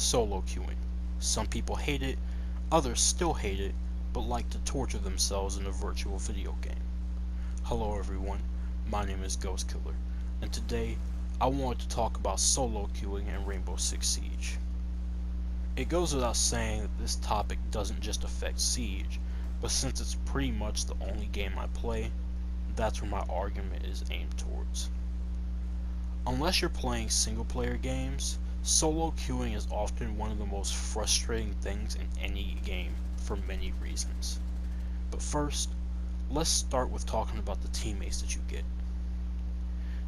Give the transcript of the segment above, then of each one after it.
Solo queuing. Some people hate it, others still hate it, but like to torture themselves in a virtual video game. Hello everyone, my name is Ghost Killer, and today I wanted to talk about solo queuing in Rainbow Six Siege. It goes without saying that this topic doesn't just affect Siege, but since it's pretty much the only game I play, that's where my argument is aimed towards. Unless you're playing single player games, solo queuing is often one of the most frustrating things in any game for many reasons. But first, let's start with talking about the teammates that you get.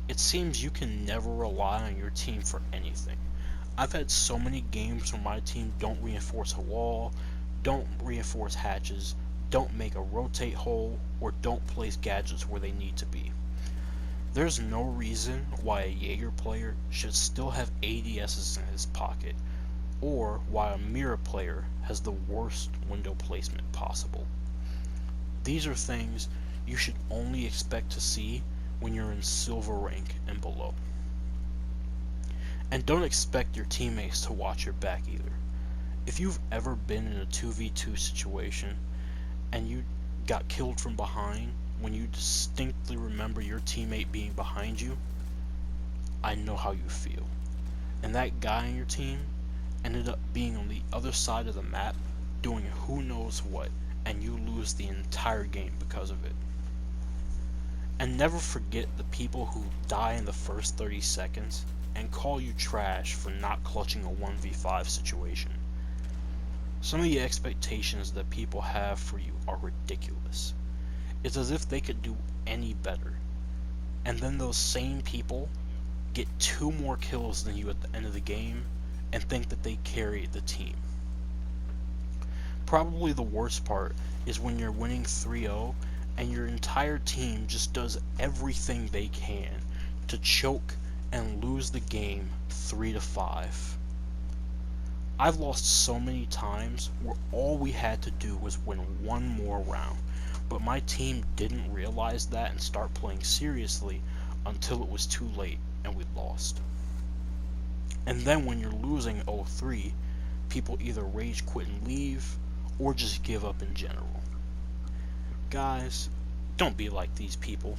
It seems you can never rely on your team for anything. I've had so many games where my team don't reinforce a wall, don't reinforce hatches, don't make a rotate hole, or don't place gadgets where they need to be. There's no reason why a Jaeger player should still have ADSs in his pocket, or why a Mira player has the worst window placement possible. These are things you should only expect to see when you're in silver rank and below. And don't expect your teammates to watch your back either. If you've ever been in a 2v2 situation and you got killed from behind when you distinctly remember your teammate being behind you, I know how you feel. And that guy on your team ended up being on the other side of the map doing who knows what, and you lose the entire game because of it. And never forget the people who die in the first 30 seconds and call you trash for not clutching a 1v5 situation. Some of the expectations that people have for you are ridiculous. It's as if they could do any better. And then those same people get 2 more kills than you at the end of the game and think that they carry the team. Probably the worst part is when you're winning 3-0 and your entire team just does everything they can to choke and lose the game 3-5. I've lost so many times where all we had to do was win one more round, but my team didn't realize that and start playing seriously until it was too late and we lost. And then when you're losing 0-3, people either rage quit and leave or just give up in general. Guys, don't be like these people.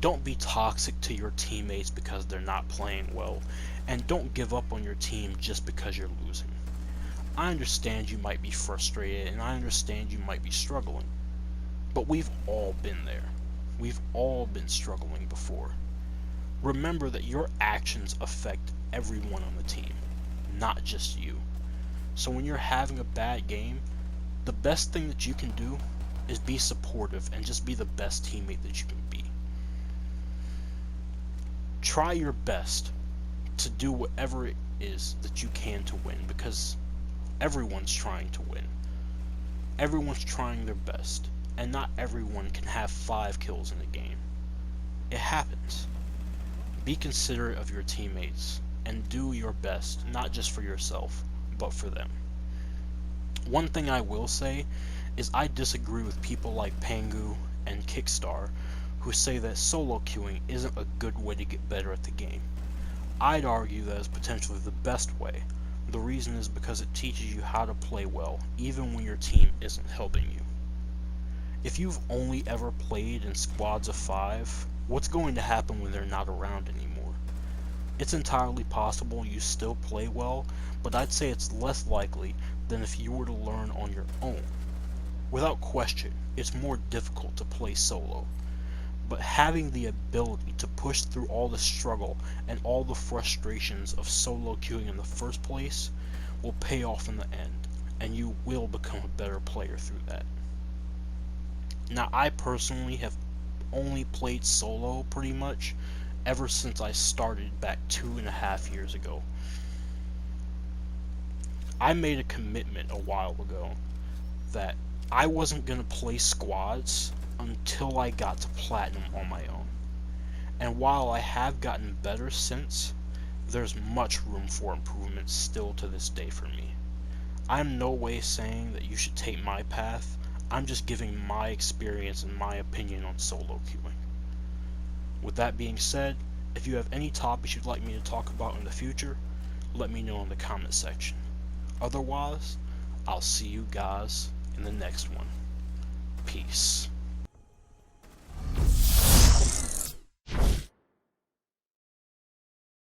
Don't be toxic to your teammates because they're not playing well, and don't give up on your team just because you're losing. I understand you might be frustrated and I understand you might be struggling, but we've all been there. We've all been struggling before. Remember that your actions affect everyone on the team, not just you. So when you're having a bad game, the best thing that you can do is be supportive and just be the best teammate that you can be. Try your best to do whatever it is that you can to win, because everyone's trying to win. Everyone's trying their best, and not everyone can have 5 kills in a game. It happens. Be considerate of your teammates and do your best, not just for yourself, but for them. One thing I will say is I disagree with people like Pangu and Kickstar who say that solo queuing isn't a good way to get better at the game. I'd argue that it's potentially the best way. The reason is because it teaches you how to play well, even when your team isn't helping you. If you've only ever played in squads of 5, what's going to happen when they're not around anymore? It's entirely possible you still play well, but I'd say it's less likely than if you were to learn on your own. Without question, it's more difficult to play solo, but having the ability to push through all the struggle and all the frustrations of solo queuing in the first place will pay off in the end, and you will become a better player through that. Now, I personally have only played solo pretty much ever since I started back 2.5 years ago. I made a commitment a while ago that I wasn't going to play squads until I got to platinum on my own. And while I have gotten better since, there's much room for improvement still to this day for me. I'm no way saying that you should take my path. I'm just giving my experience and my opinion on solo queuing. With that being said, if you have any topics you'd like me to talk about in the future, let me know in the comment section. Otherwise, I'll see you guys in the next one. Peace.